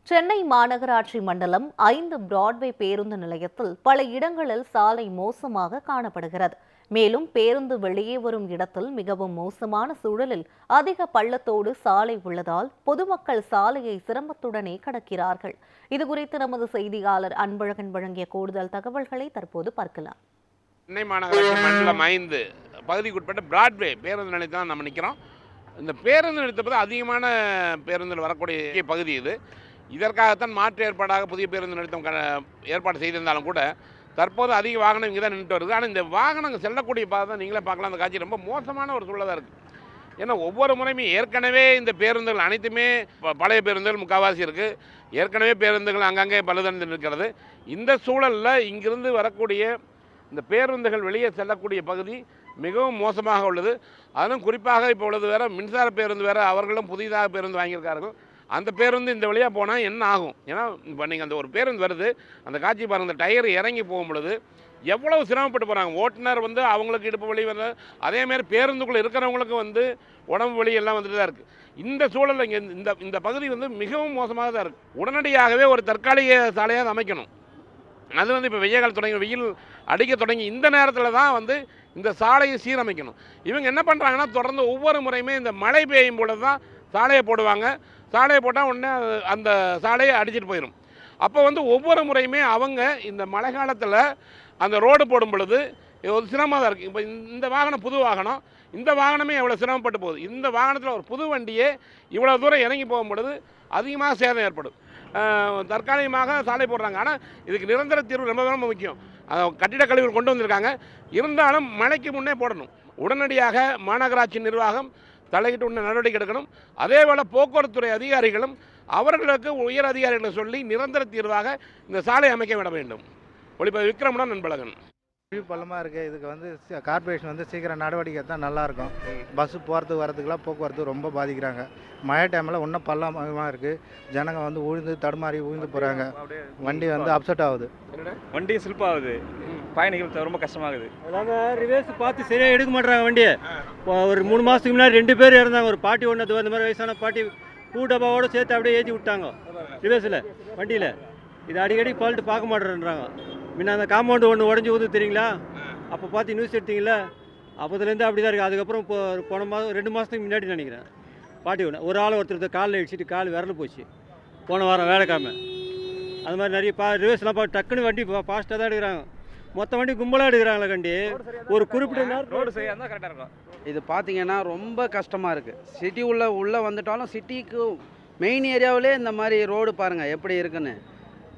சென்னை மாநகராட்சி மண்டலம் 5 பிராட்வே பேருந்து நிலையத்தில் பல இடங்களில் சாலை மோசமாக காணப்படுகிறது. மேலும் பேருந்து வெளியே வரும் இடத்தில் மிகவும் மோசமான சூழலில் அதிக பள்ளத்தோடு சாலை உள்ளதால் பொதுமக்கள் சாலையை சிரமத்துடனே கடக்கிறார்கள். இதுகுறித்து நமது செய்தியாளர் அன்பழகன் வழங்கிய கூடுதல் தகவல்களை தற்போது பார்க்கலாம். சென்னை மாநகராட்சி மண்டலம் 5 பகுதிக்குட்பட்ட பிராட்வே பேருந்து நிலையத்தான் நம்ம நிற்கிறோம். இந்த பேருந்து நிலையத்தை அதிகமான பேருந்தில் வரக்கூடிய பகுதி இது. இதற்காகத்தான் மாற்று ஏற்பாடாக புதிய பேருந்து நிறுத்தம் ஏற்பாடு செய்திருந்தாலும் கூட தற்போது அதிக வாகனம் இங்கே தான் நின்றுட்டு வருது. ஆனால் இந்த வாகனங்கள் செல்லக்கூடிய பாதை தான் நீங்களே பார்க்கலாம். அந்த காட்சி ரொம்ப மோசமான ஒரு சூழலாக இருக்குது. ஏன்னா ஒவ்வொரு முறையுமே ஏற்கனவே இந்த பேருந்துகள் அனைத்துமே பழைய பேருந்துகள் முக்கால்வாசி இருக்குது. ஏற்கனவே பேருந்துகள் அங்கங்கே பழுதடைந்து நிற்கிறது. இந்த சூழலில் இங்கிருந்து வரக்கூடிய இந்த பேருந்துகள் வெளியே செல்லக்கூடிய பகுதி மிகவும் மோசமாக உள்ளது. அதுவும் குறிப்பாக இப்போ உள்ளது வேறு மின்சார பேருந்து வேறு, அவர்களும் புதிதாக பேருந்து வாங்கியிருக்கார்கள். அந்த பேருந்து இந்த வழியாக போனால் என்ன ஆகும்? ஏன்னா இப்போ நீங்கள் அந்த ஒரு பேருந்து வருது, அந்த காட்சி பாருங்கள், அந்த டயர் இறங்கி போகும் பொழுது எவ்வளவு சிரமப்பட்டு போகிறாங்க. ஓட்டுநர் அவங்களுக்கு இடுப்பு வலி வந்து, அதேமாதிரி பேருந்துக்குள்ளே இருக்கிறவங்களுக்கு உடம்பு வலி எல்லாம் வந்துட்டு தான் இருக்குது. இந்த சூழலில் இங்கே இந்த பகுதி மிகவும் மோசமாக தான் இருக்குது. உடனடியாகவே ஒரு தற்காலிக சாலையாக அமைக்கணும். அது இப்போ வெய்ய காலம் தொடங்கி வெயில் அடிக்க தொடங்கி இந்த நேரத்தில் தான் இந்த சாலையை சீரமைக்கணும். இவங்க என்ன பண்ணுறாங்கன்னா தொடர்ந்து ஒவ்வொரு முறையுமே இந்த மழை பெய்யும் பொழுது தான் சாலையை போடுவாங்க. சாலையை போட்டால் உடனே அந்த சாலையை அடிச்சிட்டு போயிடும். அப்போ ஒவ்வொரு முறையுமே அவங்க இந்த மழை காலத்தில் அந்த ரோடு போடும் பொழுது ஒரு சிரமமாக தான் இருக்குது. இப்போ இந்த வாகனம் புது வாகனம், இந்த வாகனமே எவ்வளோ சிரமப்பட்டு போகுது. இந்த வாகனத்தில் ஒரு புது வண்டியே இவ்வளோ தூரம் இறங்கி போகும் பொழுது அதிகமாக சேதம் ஏற்படும். தற்காலிகமாக சாலை போடுறாங்க. ஆனால் இதுக்கு நிரந்தர தீர்வு ரொம்ப ரொம்ப முக்கியம். கட்டிடக் கழிவுகள் கொண்டு வந்திருக்காங்க. இருந்தாலும் மழைக்கு முன்னே போடணும். உடனடியாக மாநகராட்சி நிர்வாகம் தலையிட்டு உள்ள நடவடிக்கை எடுக்கணும். அதேபோல் போக்குவரத்துறை அதிகாரிகளும் அவர்களுக்கு உயர் அதிகாரிகளை சொல்லி நிரந்தர தீர்வாக இந்த சாலை அமைக்க விட வேண்டும். ஒளிப்பதிவு விக்ரமுடன் அன்பழகன். பள்ளமாக இருக்குது. இதுக்கு கார்பரேஷன் சீக்கிரம் நடவடிக்கை தான் நல்லாயிருக்கும். பஸ்ஸு போகிறதுக்கு வரதுக்கெலாம் போக்குவரத்து ரொம்ப பாதிக்கிறாங்க. மழை டைமில் இன்னும் பள்ளமாக இருக்குது. ஜனங்க உழுந்து தடுமாறி உழுந்து போகிறாங்க. வண்டி அப்செட் ஆகுது. வண்டி ஸ்லிப்பாகுது. பயணிகள் ரொம்ப கஷ்டமாகுது. அதாங்க ரிவேர்ஸ் பார்த்து சரியாக எடுக்க மாட்டாங்க வண்டியை. ஒரு 3 மாதத்துக்கு முன்னாடி 2 பேர் இறந்தாங்க. ஒரு பாட்டி ஒன்று இந்த மாதிரி வயசான பாட்டி டப்பாவோடு சேர்த்து அப்படியே ஏற்றி விட்டாங்க ரிவேர்ஸில் வண்டியில். இது அடிக்கடி பால்ட்டு பார்க்க மாட்டேன்றாங்க. முன்ன அந்த காம்பவுண்டு ஒன்று உடஞ்சி ஊது தெரியுங்களா? அப்போ பார்த்து நியூஸ் எடுத்தீங்களா? அப்போதுலேருந்து அப்படி தான் இருக்குது. அதுக்கப்புறம் இப்போ போன மாதம் 2 மாதத்துக்கு முன்னாடி நினைக்கிறேன் பாட்டி ஒன்று ஒரு ஆள் ஒருத்தர் காலில் இடிச்சிட்டு கால் விரல் போச்சு போன வாரம் வேலைக்காம. அது மாதிரி நிறைய ரிவேர்ஸ்லாம் டக்குன்னு வண்டி ஃபாஸ்ட்டாக தான் எடுக்கிறாங்க. மொத்த வண்டி கும்பலாக எடுக்கிறாங்களே கண்டி. ஒரு குறிப்பிட்ட நேரம் ரோடு சரியாக இருந்தால் கரெக்டாக இருக்கும். இது பார்த்தீங்கன்னா ரொம்ப கஷ்டமாக இருக்குது. சிட்டி உள்ளே வந்துட்டாலும் சிட்டிக்கு மெயின் ஏரியாவிலே இந்த மாதிரி ரோடு பாருங்கள் எப்படி இருக்குன்னு.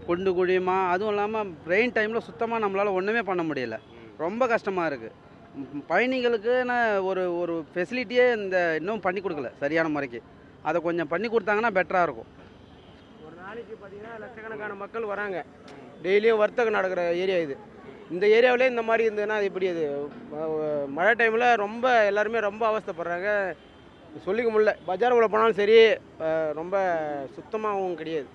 குண்டு குழியுமா, அதுவும் இல்லாமல் ரெயின் டைமில் சுத்தமாக நம்மளால் ஒன்றுமே பண்ண முடியல. ரொம்ப கஷ்டமாக இருக்குது. பயணிகளுக்குன்னு ஒரு ஃபெசிலிட்டியே இன்னும் பண்ணி கொடுக்கல சரியான முறைக்கு. அதை கொஞ்சம் பண்ணி கொடுத்தாங்கன்னா பெட்டராக இருக்கும். ஒரு நாளைக்கு பார்த்திங்கன்னா லட்சக்கணக்கான மக்கள் வராங்க. டெய்லியும் வர்த்தகம் நடக்கிற ஏரியா இது. இந்த ஏரியாவிலே இந்த மாதிரி இருந்ததுன்னா அது எப்படி? அது மழை டைமில் ரொம்ப எல்லாருமே ரொம்ப அவஸ்தைப்படுறாங்க. சொல்லிக்க முடியல. பஜார் உள்ள போனாலும் சரி ரொம்ப சுத்தமாகவும் கிடையாது.